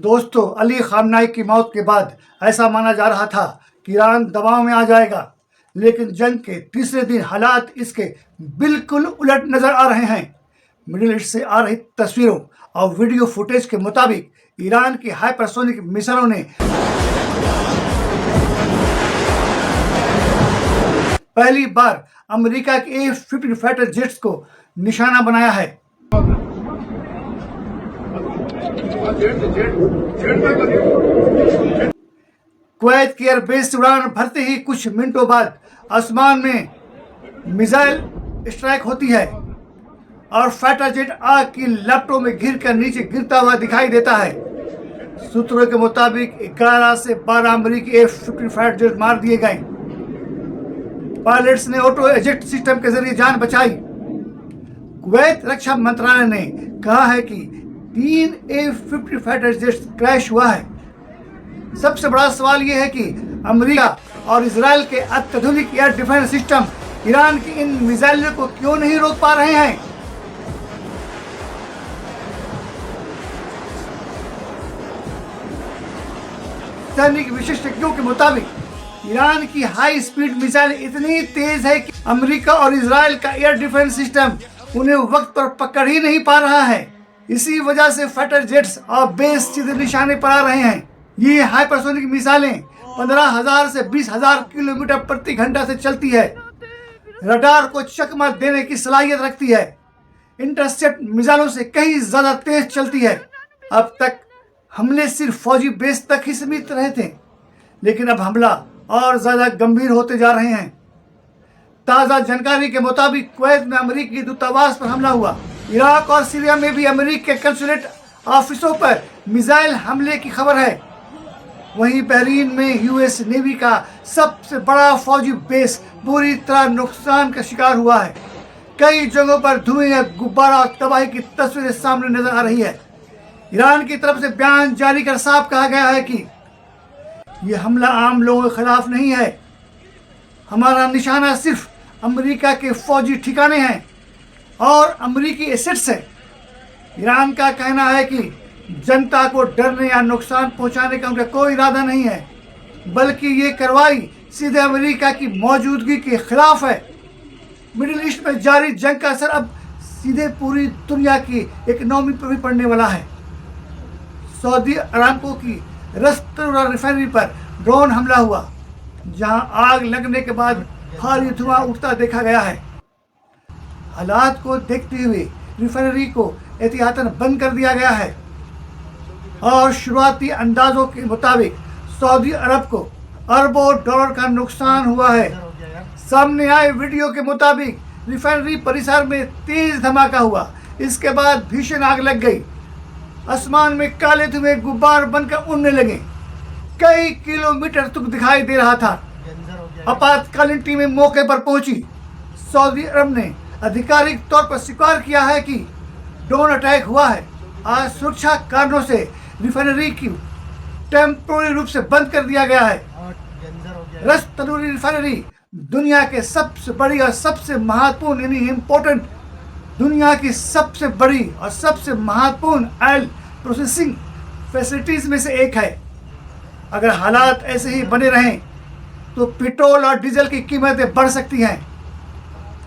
दोस्तों, अली खामनाई की मौत के बाद ऐसा माना जा रहा था कि ईरान दबाव में आ जाएगा, लेकिन जंग के तीसरे दिन हालात इसके बिल्कुल उलट नजर आ रहे हैं। मिडिल ईस्ट से आ रही तस्वीरों और वीडियो फुटेज के मुताबिक ईरान की हाइपरसोनिक मिसाइलों ने पहली बार अमेरिका के F-15 फाइटर जेट्स को निशाना बनाया है। कुवैत की एयरबेस से उड़ान भरते ही कुछ मिनटों बाद आसमान में मिसाइल स्ट्राइक होती है और फाइटर जेट आग की लपटों में घिरकर नीचे गिरता हुआ दिखाई देता है। सूत्रों के मुताबिक 11 से 12 अमेरिकी F-15 फाइटर जेट मार दिए गए। पायलट्स ने ऑटो एजेक्ट सिस्टम के जरिए जान बचाई। कुवैत रक्षा मंत्रालय ने कहा है कि 3 F-15 फाइटर जेट्स क्रैश हुआ है। सबसे बड़ा सवाल यह है कि अमेरिका और इजराइल के अत्याधुनिक एयर डिफेंस सिस्टम ईरान की इन मिसाइलों को क्यों नहीं रोक पा रहे हैं। सैनिक विशेषज्ञों के मुताबिक ईरान की हाई स्पीड मिसाइल इतनी तेज है कि अमेरिका और इजराइल का एयर डिफेंस सिस्टम उन्हें वक्त पर पकड़ ही नहीं पा रहा है। इसी वजह से फाइटर जेट्स और बेस सीधे निशाने पर आ रहे हैं। ये हाइपरसोनिक मिसाइलें 15,000 से 20,000 किलोमीटर प्रति घंटा से चलती है। रडार को चकमा देने की सलाहियत रखती है। इंटरसेप्ट मिसाइलों से कहीं ज्यादा तेज चलती है। अब तक हमले सिर्फ फौजी बेस तक ही सीमित रहे थे, लेकिन अब हमला और ज्यादा गंभीर होते जा रहे हैं। ताजा जानकारी के मुताबिक कुवैत में अमेरिकी दूतावास पर हमला हुआ। इराक और सीरिया में भी अमेरिकी के कंसुलेट ऑफिसों पर मिसाइल हमले की खबर है। वहीं बहरीन में यूएस नेवी का सबसे बड़ा फौजी बेस पूरी तरह नुकसान का शिकार हुआ है। कई जगहों पर धुएं, गुब्बारा और तबाही की तस्वीरें सामने नजर आ रही है। ईरान की तरफ से बयान जारी कर साफ कहा गया है कि यह हमला आम लोगों के खिलाफ नहीं है। हमारा निशाना सिर्फ अमेरिका के फौजी ठिकाने हैं और अमेरिकी एसेट्स है। ईरान का कहना है कि जनता को डरने या नुकसान पहुंचाने का उनका कोई इरादा नहीं है, बल्कि ये कार्रवाई सीधे अमेरिका की मौजूदगी के खिलाफ है। मिडिल ईस्ट में जारी जंग का असर अब सीधे पूरी दुनिया की इकोनॉमी पर भी पड़ने वाला है। सऊदी अरामको की रस्तुरा रिफाइनरी पर ड्रोन हमला हुआ, जहां आग लगने के बाद भारी धुआं उठता देखा गया है। हालात को देखते हुए रिफाइनरी को एहतियातन बंद कर दिया गया है और शुरुआती अंदाजों के मुताबिक सऊदी अरब को अरबों डॉलर का नुकसान हुआ है। सामने आए वीडियो के मुताबिक रिफाइनरी परिसर में तेज धमाका हुआ। इसके बाद भीषण आग लग गई। आसमान में काले धुएं गुब्बार बनकर उड़ने लगे। कई किलोमीटर तक दिखाई दे रहा था। आपातकालीन टीमें मौके पर पहुंची। सऊदी अरब ने आधिकारिक तौर पर स्वीकार किया है कि ड्रोन अटैक हुआ है। आज सुरक्षा कारणों से रिफाइनरी की टेम्पोररी रूप से बंद कर दिया गया है। रस तनूरी रिफाइनरी दुनिया के सबसे बड़ी और सबसे महत्वपूर्ण यानी इम्पोर्टेंट दुनिया की सबसे बड़ी और सबसे महत्वपूर्ण ऑयल प्रोसेसिंग फैसिलिटीज में से एक है। अगर हालात ऐसे ही बने रहें तो पेट्रोल और डीजल की कीमतें बढ़ सकती हैं।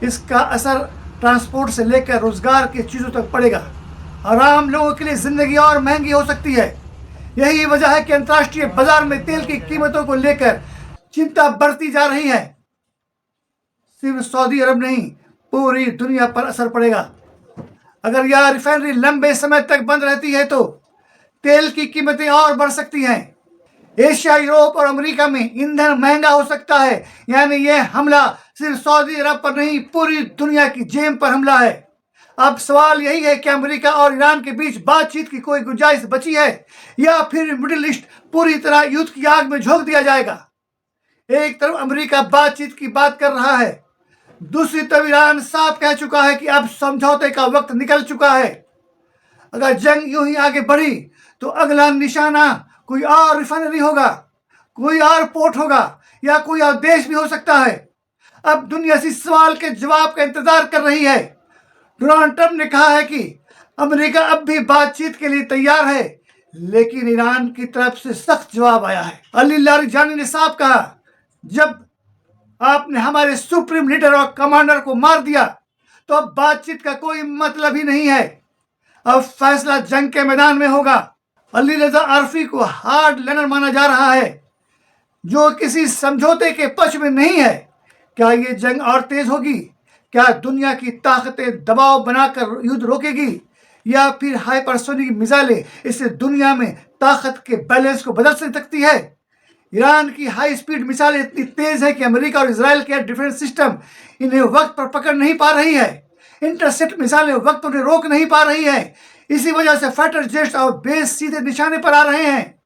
इसका असर ट्रांसपोर्ट से लेकर रोजगार की चीज़ों तक पड़ेगा और आम लोगों के लिए जिंदगी और महंगी हो सकती है। यही वजह है कि अंतर्राष्ट्रीय बाजार में तेल की कीमतों को लेकर चिंता बढ़ती जा रही है। सिर्फ सऊदी अरब नहीं, पूरी दुनिया पर असर पड़ेगा। अगर यह रिफाइनरी लंबे समय तक बंद रहती है तो तेल की कीमतें और बढ़ सकती हैं। एशिया, यूरोप और अमेरिका में ईंधन महंगा हो सकता है। यानी यह हमला सिर्फ सऊदी अरब पर नहीं, पूरी दुनिया की जेब पर हमला है। अब सवाल यही है कि अमेरिका और ईरान के बीच बातचीत की कोई गुंजाइश बची है या फिर मिडिल ईस्ट पूरी तरह युद्ध की आग में झोंक दिया जाएगा। एक तरफ अमेरिका बातचीत की बात कर रहा है, दूसरी तरफ ईरान साफ कह चुका है कि अब समझौते का वक्त निकल चुका है। अगर जंग यूं ही आगे बढ़ी तो अगला निशाना कोई और रिफाइनरी होगा, कोई और पोर्ट होगा या कोई और देश भी हो सकता है। अब दुनिया इस सवाल के जवाब का इंतजार कर रही है। डोनाल्ड ट्रंप ने कहा है कि अमेरिका अब भी बातचीत के लिए तैयार है, लेकिन ईरान की तरफ से सख्त जवाब आया है। अली लारिजानी ने साफ कहा, जब आपने हमारे सुप्रीम लीडर और कमांडर को मार दिया तो अब बातचीत का कोई मतलब ही नहीं है, अब फैसला जंग के मैदान में होगा। अली रजा आरफी को हार्ड लैंडर माना जा रहा है, जो किसी समझौते के पक्ष में नहीं है। क्या ये जंग और तेज होगी? क्या दुनिया की ताकतें दबाव बनाकर युद्ध रोकेगी, या फिर हाइपरसोनिक मिसाइलें इससे दुनिया में ताकत के बैलेंस को बदल सकती है? ईरान की हाई स्पीड मिसाइलें इतनी तेज है कि अमेरिका और इसराइल के डिफेंस सिस्टम इन्हें वक्त पर पकड़ नहीं पा रही है। इंटरसेप्ट मिसाइलें वक्त पर रोक नहीं पा रही है। इसी वजह से फाइटर जेट्स और बेस सीधे निशाने पर आ रहे हैं।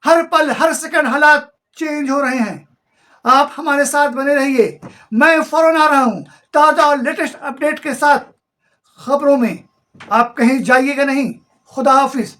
हर पल हर सेकंड हालात चेंज हो रहे हैं। आप हमारे साथ बने रहिए, मैं फौरन आ रहा हूं ताज़ा और लेटेस्ट अपडेट के साथ खबरों में। आप कहीं जाइएगा नहीं। खुदा हाफिज।